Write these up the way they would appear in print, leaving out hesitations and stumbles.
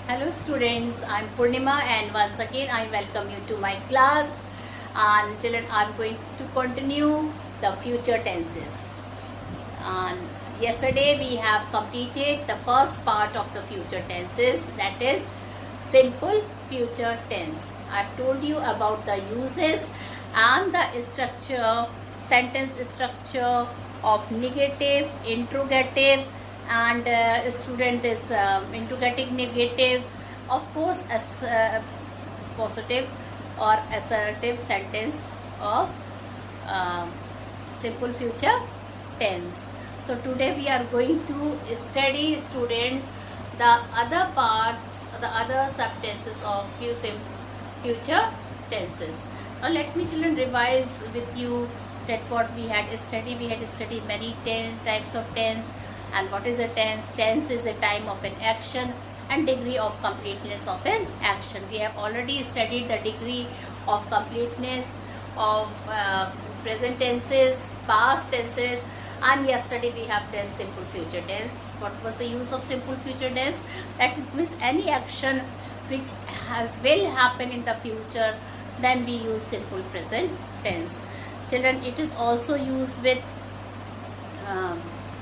Hello students, I am Purnima and once again I welcome you to my class. And children, I am going to continue the future tenses. And yesterday we have completed the first part of the future tenses, that is simple future tense. I have told you about the uses and the structure, sentence structure of negative, interrogative, and student is interrogative, negative, of course as positive or assertive sentence of simple future tense. So today we are going to study, students, the other parts, the other subtenses of future tenses. Now let me children revise with you that what we had studied. We had studied many types of tense. And what is a tense? Tense is a time of an action and degree of completeness of an action. We have already studied the degree of completeness of present tenses, past tenses, and yesterday we have done simple future tense. What was the use of simple future tense? That it means any action which will happen in the future, then we use simple present tense. Children, it is also used with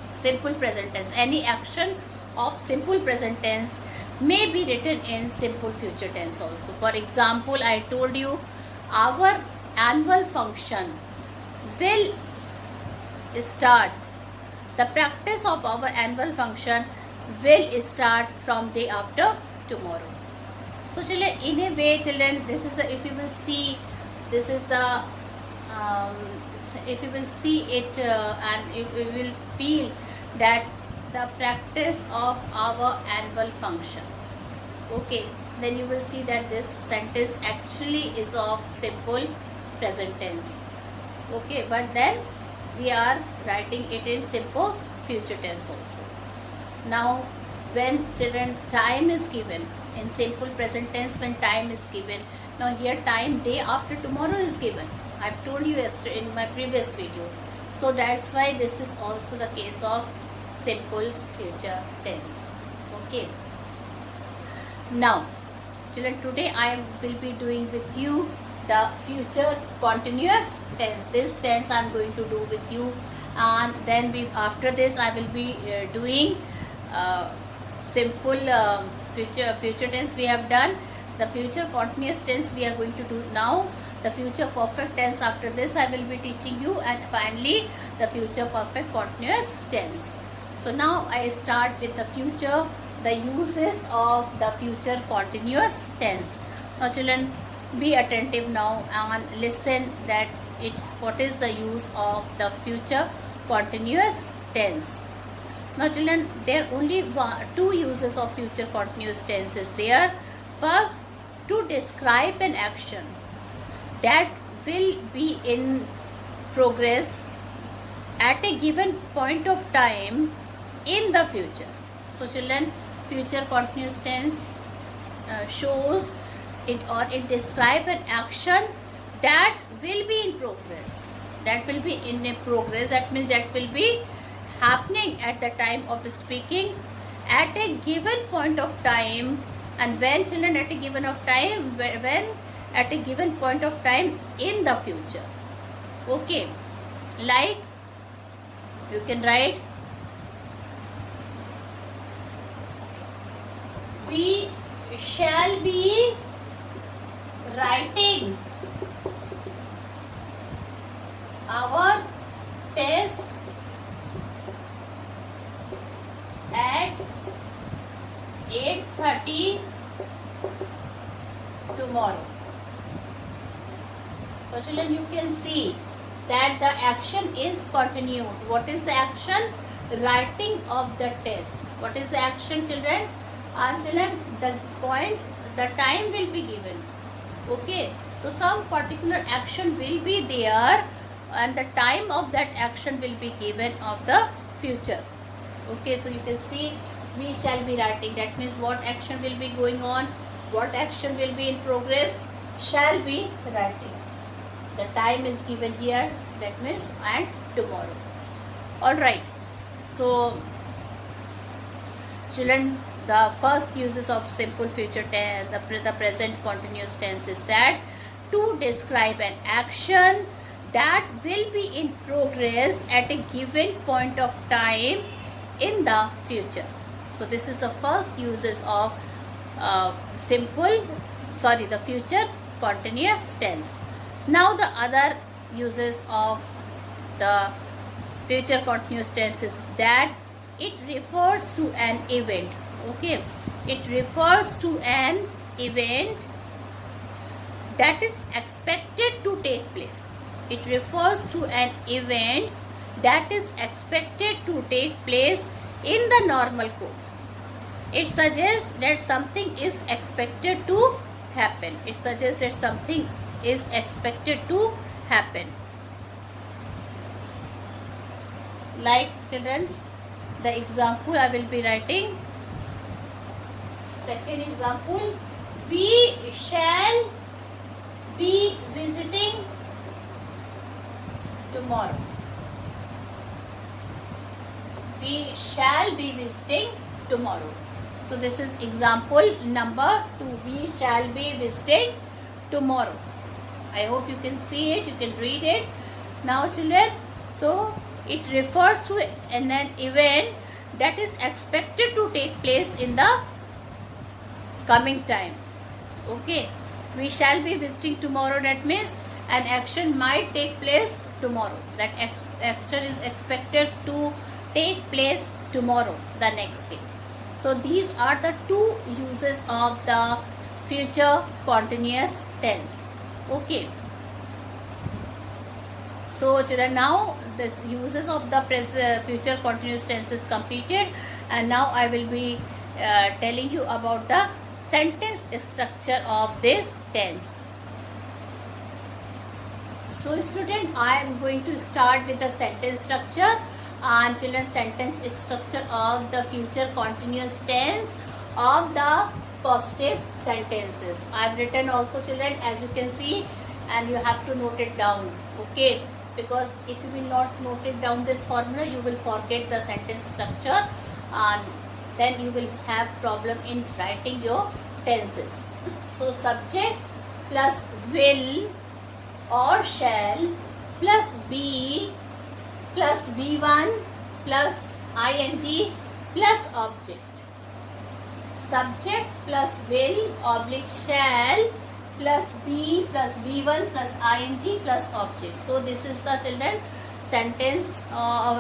simple present tense. Any action of simple present tense may be written in simple future tense also. For example, I told you our annual function will start. The practice of our annual function will start from day after tomorrow. So children, in a way, children, this is the, if you will see, this is the if you will see it and you will feel that the practice of our annual function, okay, then you will see that this sentence actually is of simple present tense, okay, but then we are writing it in simple future tense also. Now when children time is given in simple present tense, when time is given, now here time day after tomorrow is given. I've told you yesterday in my previous video. So that's why this is also the case of simple future tense. Okay. Now, children, today I will be doing with you the future continuous tense. This tense I am going to do with you, and then after this I will be doing simple future tense we have done. The future continuous tense we are going to do now. The future perfect tense after this I will be teaching you, and finally the future perfect continuous tense. So now I start with the future, the uses of the future continuous tense. Now children, be attentive now and listen that what is the use of the future continuous tense. Now children, there are only two uses of future continuous tense is there. First, to describe an action that will be in progress at a given point of time in the future. So children, future continuous tense shows it, or it describes an action that will be in progress. That will be in a progress. That means that will be happening at the time of speaking at a given point of time. And when children, at a given of time, when at a given point of time in the future. Okay, like you can write, we shall be writing our test at 8:30 tomorrow. So children, you can see that the action is continued. What is the action? Writing of the test. What is the action, children? Children, the time will be given. Okay, so some particular action will be there, and the time of that action will be given of the future. Okay, so you can see we shall be writing. That means what action will be going on, what action will be in progress, shall be writing. The time is given here, that means and tomorrow. Alright, so children, the first uses of simple future tense, the present continuous tense is that to describe an action that will be in progress at a given point of time in the future. So this is the first uses of the future continuous tense. Now the other uses of the future continuous tense is that it refers to an event. Okay, it refers to an event that is expected to take place. It refers to an event that is expected to take place in the normal course. It suggests that something is expected to happen. It suggests that something is expected to happen. Like children, the example I will be writing. Second example, we shall be visiting tomorrow. We shall be visiting tomorrow. So this is example number 2. We shall be visiting tomorrow. I hope you can see it, you can read it. Now children, so it refers to an event that is expected to take place in the coming time. Okay, we shall be visiting tomorrow, that means an action might take place tomorrow. That action is expected to take place tomorrow, the next day. So these are the two uses of the future continuous tense. Okay, so children, now this uses of the future continuous tense is completed, and now I will be telling you about the sentence structure of this tense. So student, I am going to start with the sentence structure. And children, sentence structure of the future continuous tense of the positive sentences. I have written also children, as you can see, and you have to note it down. Okay, because if you will not note it down this formula, you will forget the sentence structure and then you will have problem in writing your tenses. So subject plus will or shall plus be plus V1 plus ing plus object. Subject plus will oblique shall plus be plus V1 plus ing plus object. So this is the children sentence,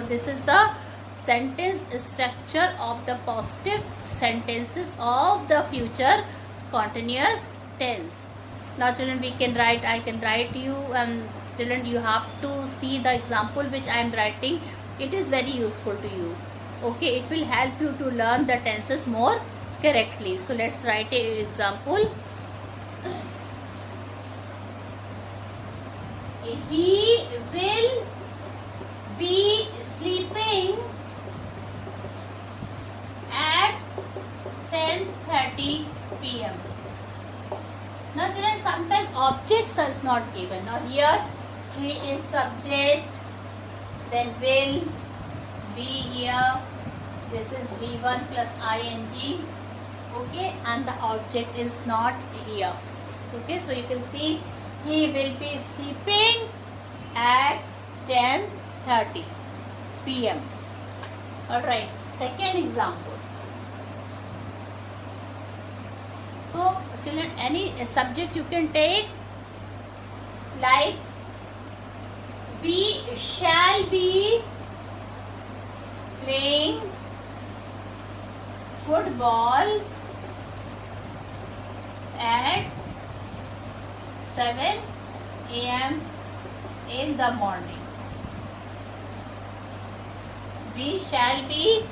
this is the sentence structure of the positive sentences of the future continuous tense. Now children, we can write, I can write you, and children, you have to see the example which I am writing. It is very useful to you. Okay, it will help you to learn the tenses more correctly. So let's write an example. He will be sleeping at 10:30 p.m. Now children, sometimes objects is not given. Now here he is subject, then will be here. This is V1 plus ing. Okay, and the object is not here. Okay, so you can see he will be sleeping at 10:30 p.m. Alright, second example. So children, any subject you can take, like we shall be playing football at 7 a.m. in the morning. We shall be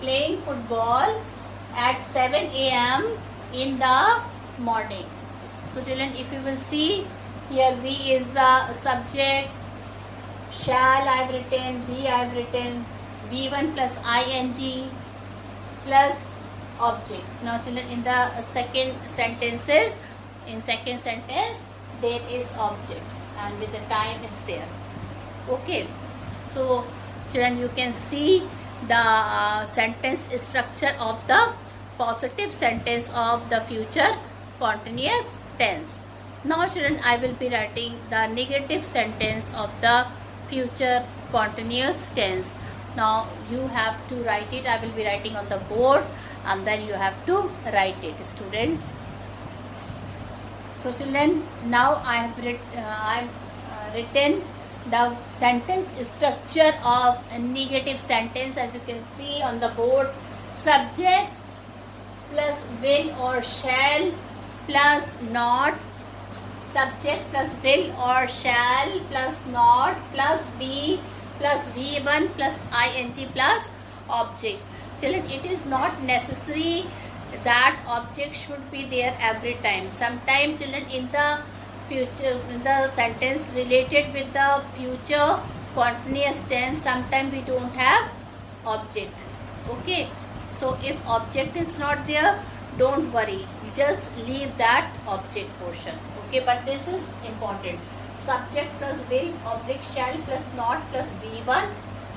playing football at 7 a.m. in the morning. So children, if you will see here, we is the subject, shall I have written, be I have written, V1 plus ing plus object. Now children, in the second sentence there is object and with the time is there. Okay, so children, you can see the sentence structure of the positive sentence of the future continuous tense. Now children, I will be writing the negative sentence of the future continuous tense. Now you have to write it. I will be writing on the board and then you have to write it, students. So children, now I have written the sentence structure of a negative sentence. As you can see on the board, subject plus will or shall plus not, subject plus will or shall plus not plus be plus v1 plus ing plus object. Children, it is not necessary that object should be there every time. Sometimes children, in the future, in the sentence related with the future continuous tense, sometimes we don't have object. Okay, so if object is not there, don't worry, just leave that object portion. Okay, but this is important. Subject plus will oblique shall plus not plus v1,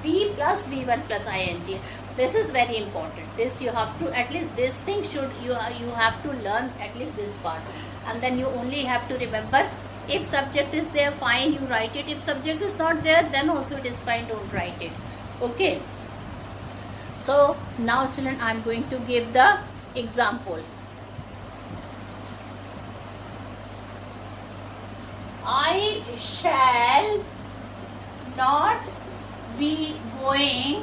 be plus v1 plus ing. This is very important. This you have to, at least this thing should you have to learn at least this part, and then you only have to remember, if subject is there, fine, you write it. If subject is not there, then also it is fine, don't write it. Okay, so now children, I am going to give the example. I shall not be going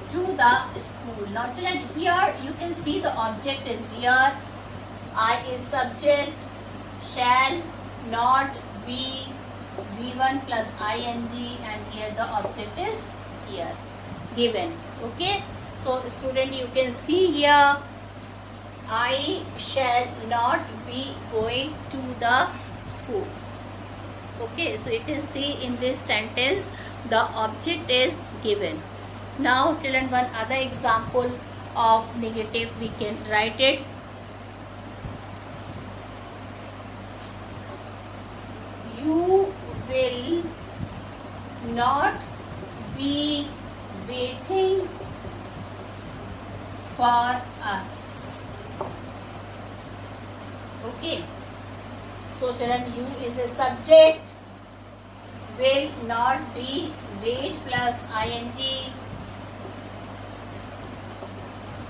to the school. Now children, here you can see the object is here. I is subject, shall not be v1 plus ing, and here the object is here given. Okay, so student, you can see here, I shall not be going to the school. Okay, so you can see in this sentence the object is given. Now children, one other example of negative, we can write it. You will not be waiting for us. Okay, so children, you is a subject, will not be wait plus ing,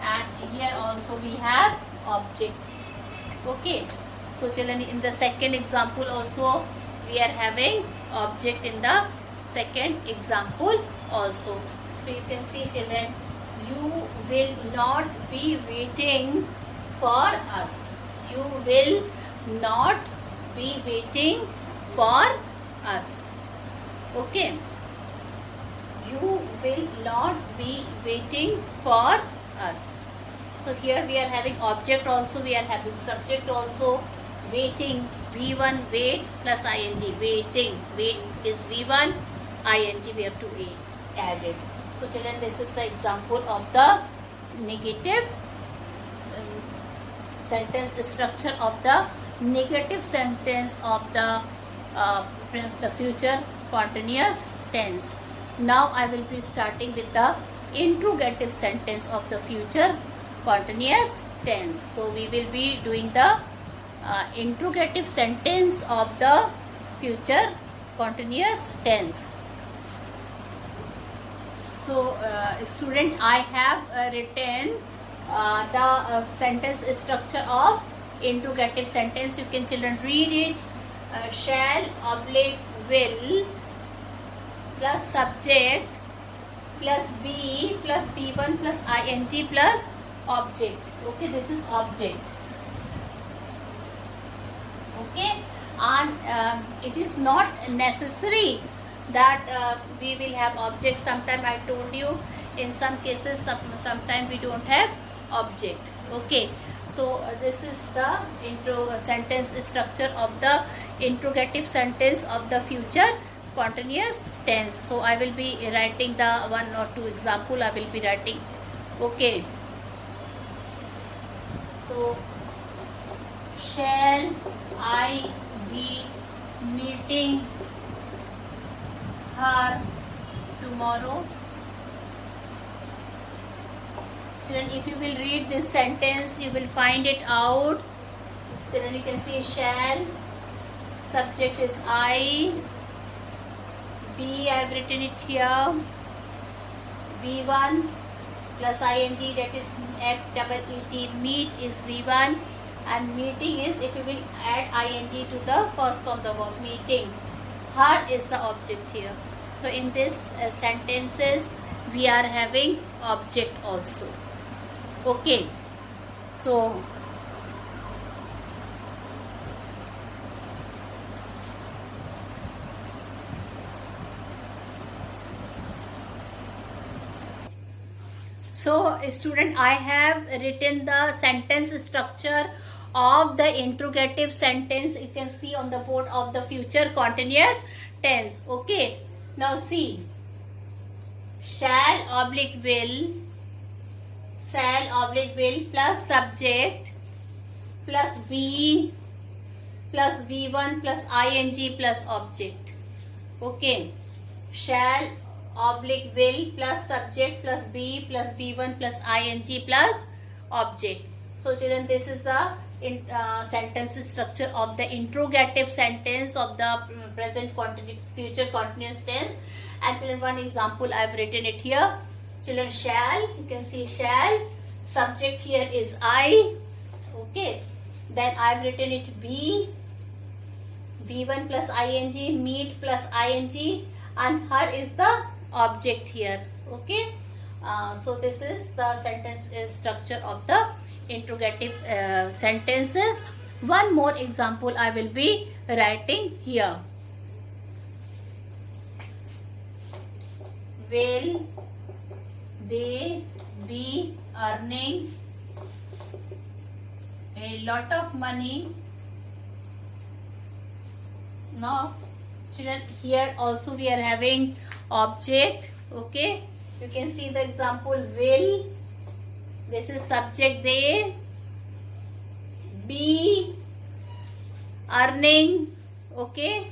and here also we have object. Okay, so children, in the second example also we are having object in the second example also. So you can see children, you will not be waiting for us. You will not be waiting for us. Okay, you will not be waiting for us. So here we are having object also, we are having subject also, waiting, v1 wait plus ing, waiting, wait is v1, ing we have to add it. So children, this is the example of the negative sentence structure of the negative sentence of the future continuous tense. Now I will be starting with the interrogative sentence of the future continuous tense. So we will be doing the interrogative sentence of the future continuous tense. So student, I have written the sentence structure of interrogative sentence. You can children read it. Shall oblique will plus subject plus be plus v1 plus ing plus object. Okay, this is object. Okay, and it is not necessary that we will have object. Sometime I told you, in some cases sometimes we don't have object. Okay, so this is the sentence structure of the interrogative sentence of the future continuous tense. So I will be writing the one or two example I will be writing. Okay, so shall I be meeting her tomorrow? children, if you will read this sentence, you will find it out. Children, you can see shall, subject is I, B, I have written it here, V1 plus ing, that is FEET, meet is V1, and meeting is, if you will add ing to the first form, the verb meeting. Her is the object here. So in this sentences, we are having object also. Okay. So student, I have written the sentence structure of the interrogative sentence. You can see on the board of the future continuous tense. Okay. Now see, shall oblique will plus subject plus be plus V1 plus ing plus object. Okay. Shall oblique will plus subject plus be plus V1 plus ing plus object. So children, this is the sentence structure of the interrogative sentence of the present continuous, future continuous tense. And children, one example I have written it here. Children, shall, you can see shall, subject here is I. Okay. Then I have written it be, V1 plus ing, meet plus ing, and her is the object here. Okay. So this is the sentence structure of the interrogative sentences. One more example I will be writing here. Will they be earning a lot of money? Now children, here also we are having object. Okay, you can see the example will, this is subject they, be earning. Okay,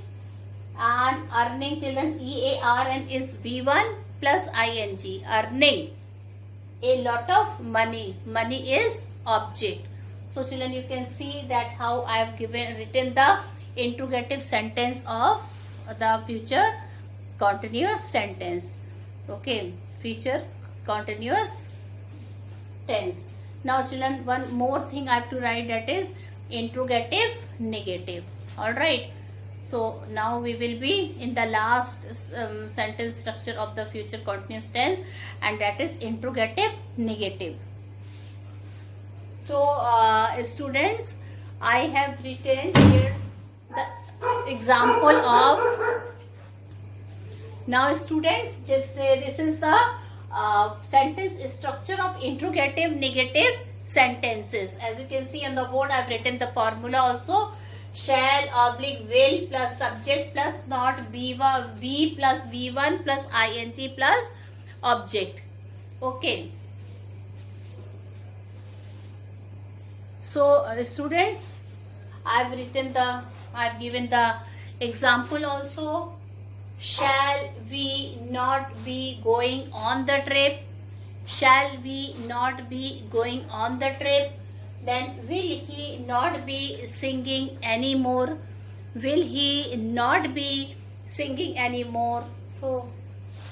and earning, children, EARN is V1 plus ing, earning a lot of money. Money is object. So children, you can see that how I have written the interrogative sentence of the future continuous sentence. Okay, future continuous tense. Now children, one more thing I have to write, that is interrogative negative. Alright. So now we will be in the last sentence structure of the future continuous tense, and that is interrogative negative. So students, I have written here the example of, now students, just this is the sentence structure of interrogative negative sentences. As you can see on the board, I have written the formula also. Shall oblique will plus subject plus not be plus V1 plus ing plus object. Okay. So students, I have given the example also. Shall we not be going on the trip? Shall we not be going on the trip? Then will he not be singing anymore? Will he not be singing anymore? So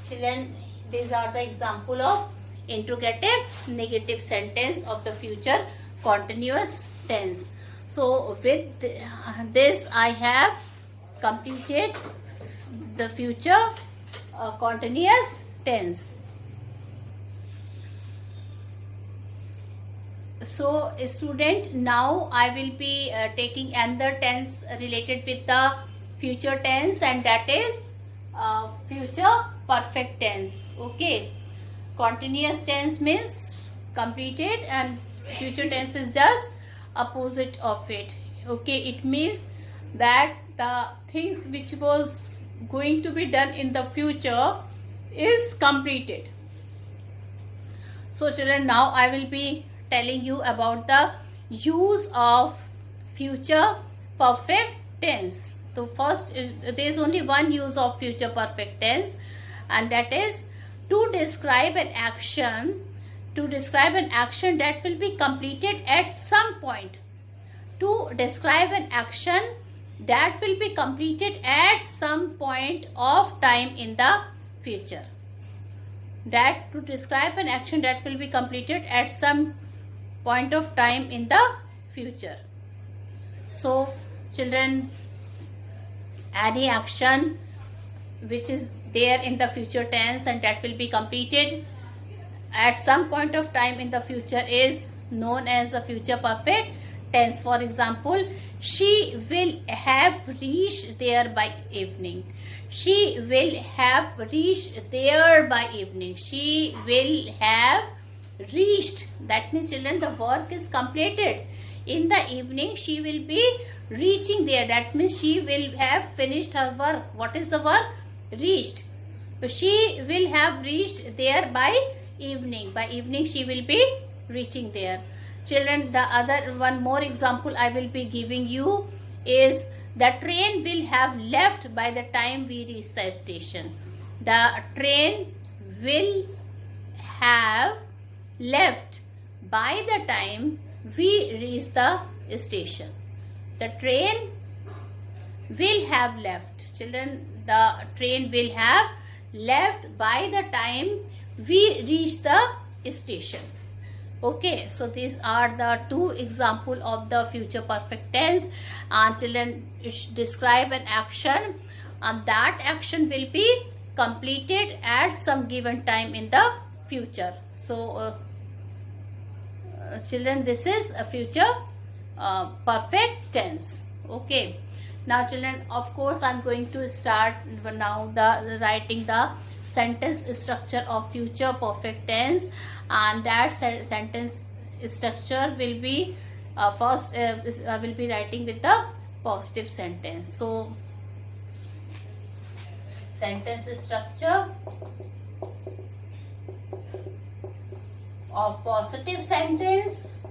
children, these are the example of interrogative negative sentence of the future continuous tense. So with this I have completed the future continuous tense. So student, now I will be taking another tense related with the future tense, and that is future perfect tense. Okay, continuous tense means completed and future tense is just opposite of it. Okay, it means that the things which was going to be done in the future is completed. So children, now I will be telling you about the use of future perfect tense. So first, there is only one use of future perfect tense, and that is to describe an action to describe an action that will be completed at some point. To describe an action that will be completed at some point of time in the future. That to describe an action that will be completed at some point of time in the future. So children, any action which is there in the future tense and that will be completed at some point of time in the future is known as the future perfect tense. For example, she will have reached there by evening. She will have reached there by evening. She will have reached. That means children, the work is completed. In the evening, she will be reaching there. That means she will have finished her work. What is the work? Reached. So she will have reached there by evening. By evening, she will be reaching there. Children, the other one more example I will be giving you is the train will have left by the time we reach the station. The train will have left by the time we reach the station. The train will have left. Children, the train will have left by the time we reach the station. Okay, so these are the two examples of the future perfect tense. And children, describe an action and that action will be completed at some given time in the future. So children, this is a future perfect tense. Okay, now children, of course I'm going to start now the writing the sentence structure of future perfect tense, and that sentence structure will be first I will be writing with the positive sentence. So sentence structure of positive sentence.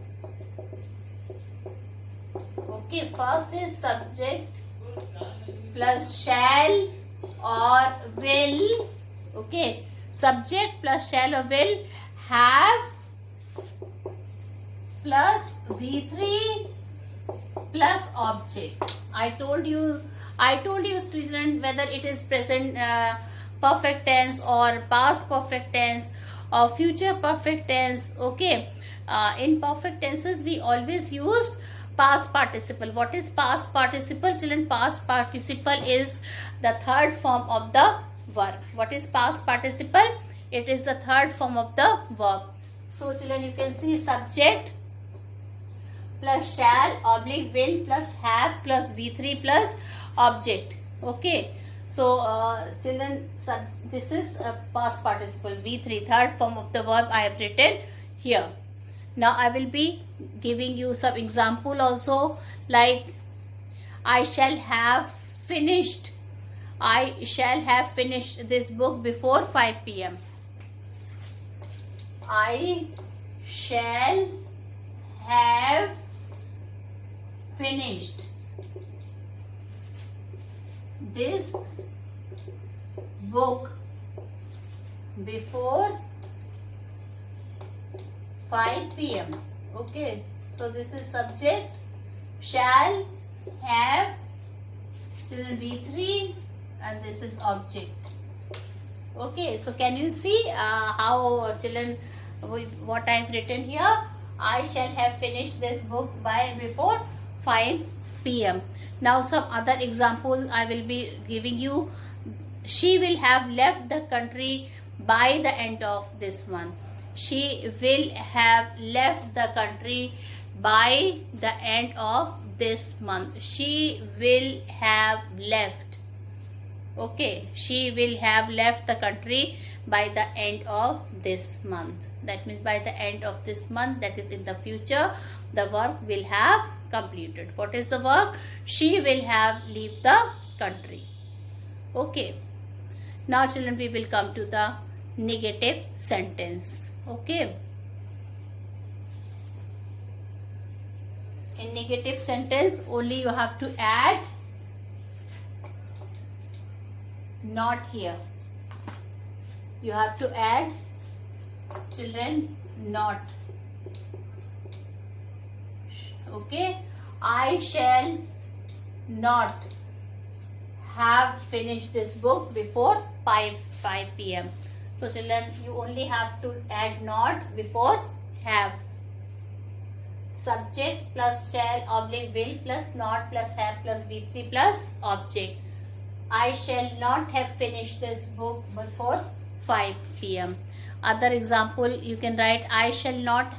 Okay, first is subject plus shall or will. Okay, subject plus shall or will, have plus V3 plus object. I told you student, whether it is present perfect tense or past perfect tense or future perfect tense. Okay, in perfect tenses we always use past participle. What is past participle? Children, past participle is the third form of the verb. What is past participle? It is the third form of the verb. So children, you can see subject plus shall oblique will plus have plus V3 plus object. Okay, so children, this is a past participle, V3, third form of the verb I have written here. Now I will be giving you some example also, like I shall have finished. I shall have finished this book before 5 p.m. I shall have finished this book before 5 p.m. Okay, so this is subject, shall have, children, V3, and this is object. Okay, so can you see how children, what I have written here? I shall have finished this book by before 5 p.m. Now some other examples I will be giving you. She will have left the country by the end of this month. She will have left the country by the end of this month. She will have left. Okay, she will have left the country by the end of this month. That means by the end of this month, that is in the future, the work will have completed. What is the work? She will have leave the country. Okay, now children, we will come to the negative sentence. Okay, in negative sentence only you have to add not here. You have to add, children, not. Okay, I shall not have finished this book before 5 p.m. So children, you only have to add not before have. Subject plus shall oblique will plus not plus have plus V3 plus object. I shall not have finished this book before 5 p.m. Other example, you can write I shall not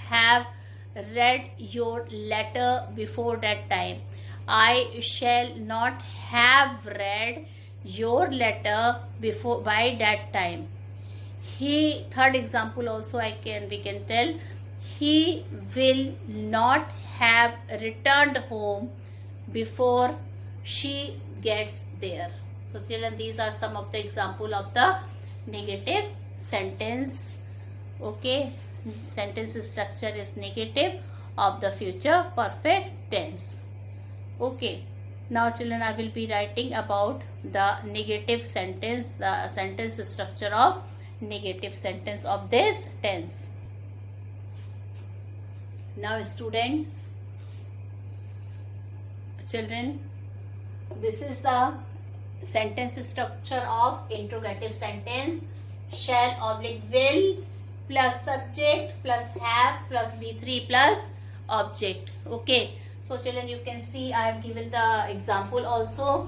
have read your letter before that time. I shall not have read your letter before by that time. Third example also we can tell, he will not have returned home before she gets there. So children, these are some of the example of the negative sentence. Okay, sentence structure is negative of the future perfect tense. Okay, now children, I will be writing about the negative sentence, the sentence structure of negative sentence of this tense. Now students, children, this is the sentence structure of interrogative sentence. Shall oblique will plus subject plus have plus V3 plus object. Okay, so children, you can see I have given the example also.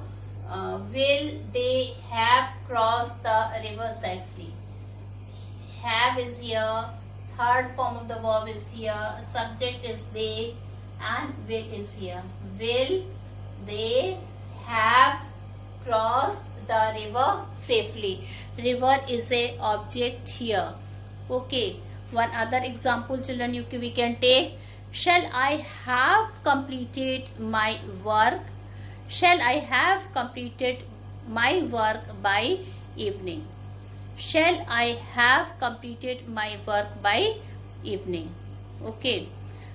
Will they have crossed the river safely? Have is here, third form of the verb is here, subject is they, and will is here. Will they have crossed the river safely? River is a object here. Okay, one other example children we can take. Shall I have completed my work? Shall I have completed my work by evening? Shall I have completed my work by evening? Okay,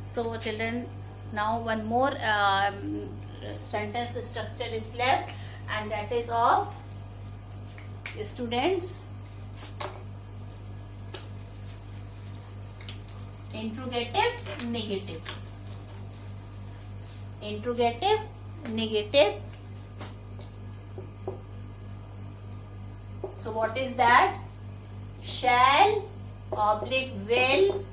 so children, now one more sentence structure is left, and that is of students interrogative negative. Interrogative negative. So what is that? Shall oblique will.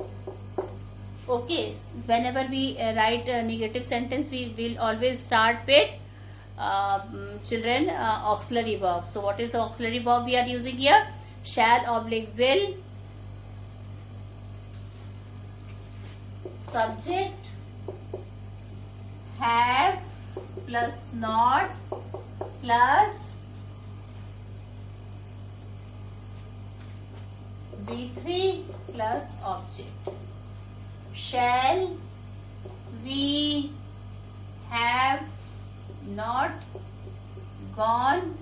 Okay, whenever we write a negative sentence, we will always start with children auxiliary verb. So what is the auxiliary verb we are using here? Shall oblique will, subject have plus not plus V3 plus object. Shall we have not gone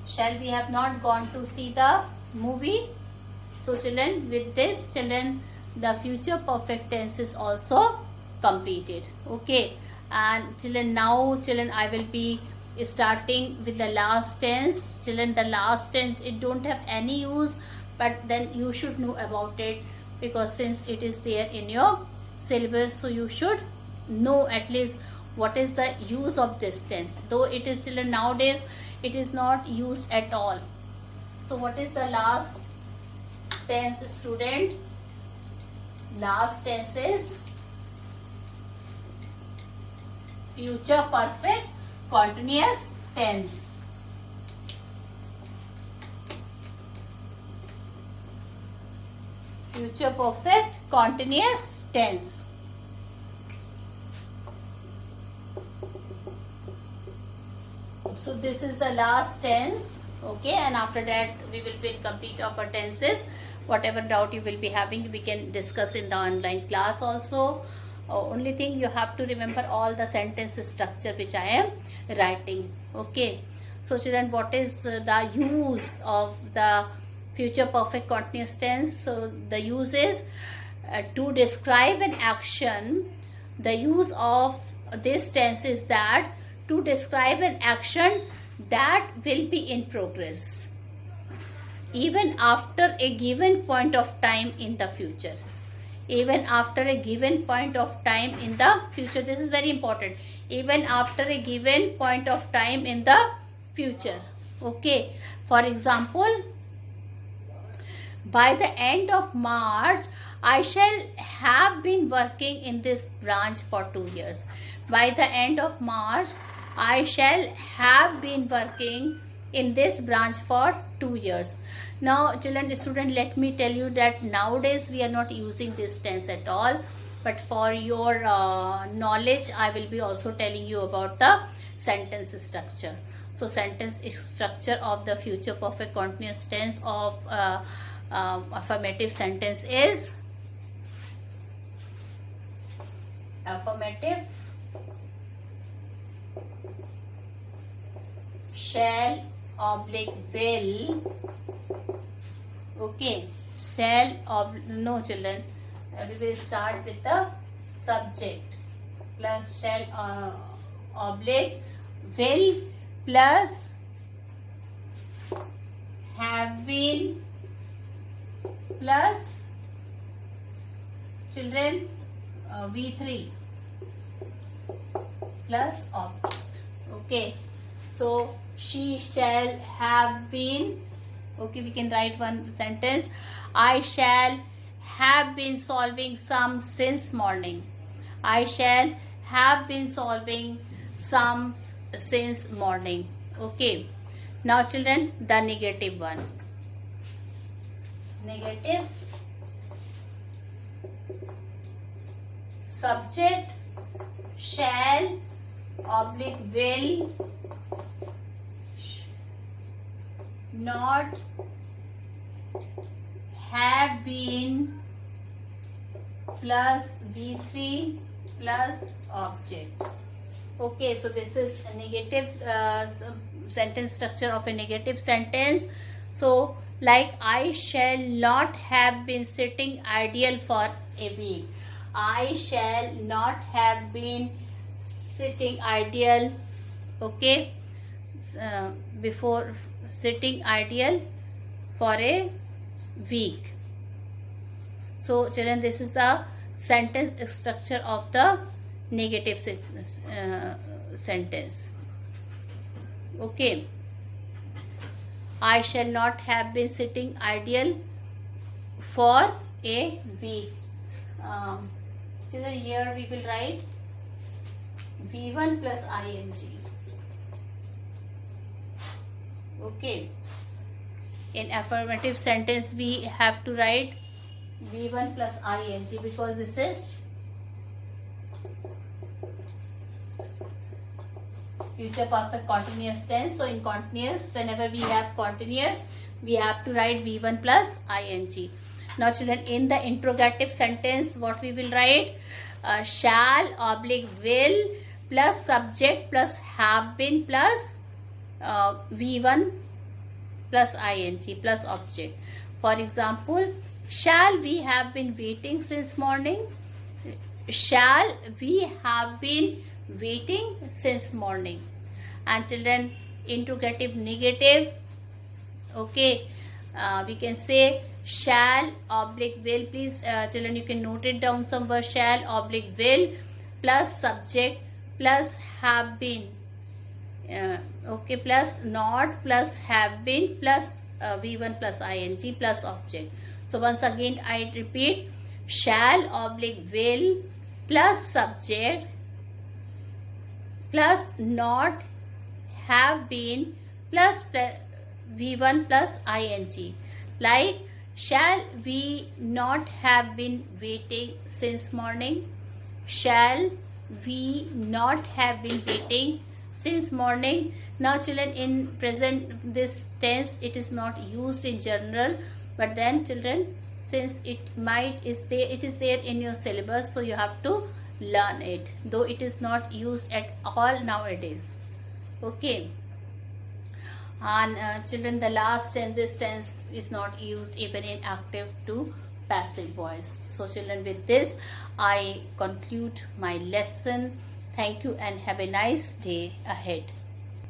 shall we have not gone to see the movie? So children, with this children, the future perfect tense is also completed. Okay, and children, now children, I will be starting with the last tense. Children, the last tense, it don't have any use, but then you should know about it, because since it is there in your syllabus, so you should know at least what is the use of this tense. Though it is children nowadays, it is not used at all. So what is the last tense, student? Last tense is future perfect continuous tense. Future perfect continuous tense. So this is the last tense. Okay, and after that we will complete our tenses. Whatever doubt you will be having, we can discuss in the online class also. Only thing you have to remember all the sentence structure which I am writing. Okay, so children, what is the use of the future perfect continuous tense? So the use is to describe an action. The use of this tense is that to describe an action that will be in progress even after a given point of time in the future. Even after a given point of time in the future. This is very important. Even after a given point of time in the future. Okay. For example, by the end of March, I shall have been working in this branch for 2 years. By the end of March, I shall have been working in this branch for 2 years. Now, children, student, let me tell you that nowadays we are not using this tense at all. But for your knowledge, I will be also telling you about the sentence structure. So, sentence structure of the future perfect continuous tense of affirmative sentence is affirmative shall oblique will. Okay, shall no children, we will start with the subject plus shall oblique will plus have been plus children V3 plus object. Okay, so she shall have been. Okay, we can write one sentence. I shall have been solving sums since morning. I shall have been solving sums since morning. Okay, now children, the negative one. Negative subject shall oblique will not have been plus V3 plus object. Okay, so this is a negative sentence structure of a negative sentence. So, like I shall not have been sitting idle for a week. I shall not have been sitting idle. Okay, before sitting idle for a week. So children, this is the sentence structure of the negative sentence. Okay, I shall not have been sitting idle for a week. Children, here we will write V1 plus ing. Okay, in affirmative sentence we have to write V1 plus ing because this is future perfect continuous tense. So in continuous, whenever we have continuous, we have to write V1 plus ing. Now children, in the interrogative sentence, what we will write? Shall oblique will plus subject plus have been plus V1 plus ing plus object. For example, shall we have been waiting since morning? Shall we have been waiting since morning? And children, interrogative negative. Okay, we can say shall oblique will. Please children, you can note it down somewhere. Shall oblique will plus subject plus have been. Okay, plus not plus have been plus V1 plus ing plus object. So once again I repeat, shall oblique will plus subject plus not have been plus V1 plus ing. Like, shall we not have been waiting since morning? Shall we not have been waiting since morning? Now children, in present this tense it is not used in general, but then children, since it is there in your syllabus, so you have to learn it, though it is not used at all nowadays. Okay, and children, the last tense, this tense is not used even in active to passive voice. So children, with this I conclude my lesson Thank you and have a nice day ahead.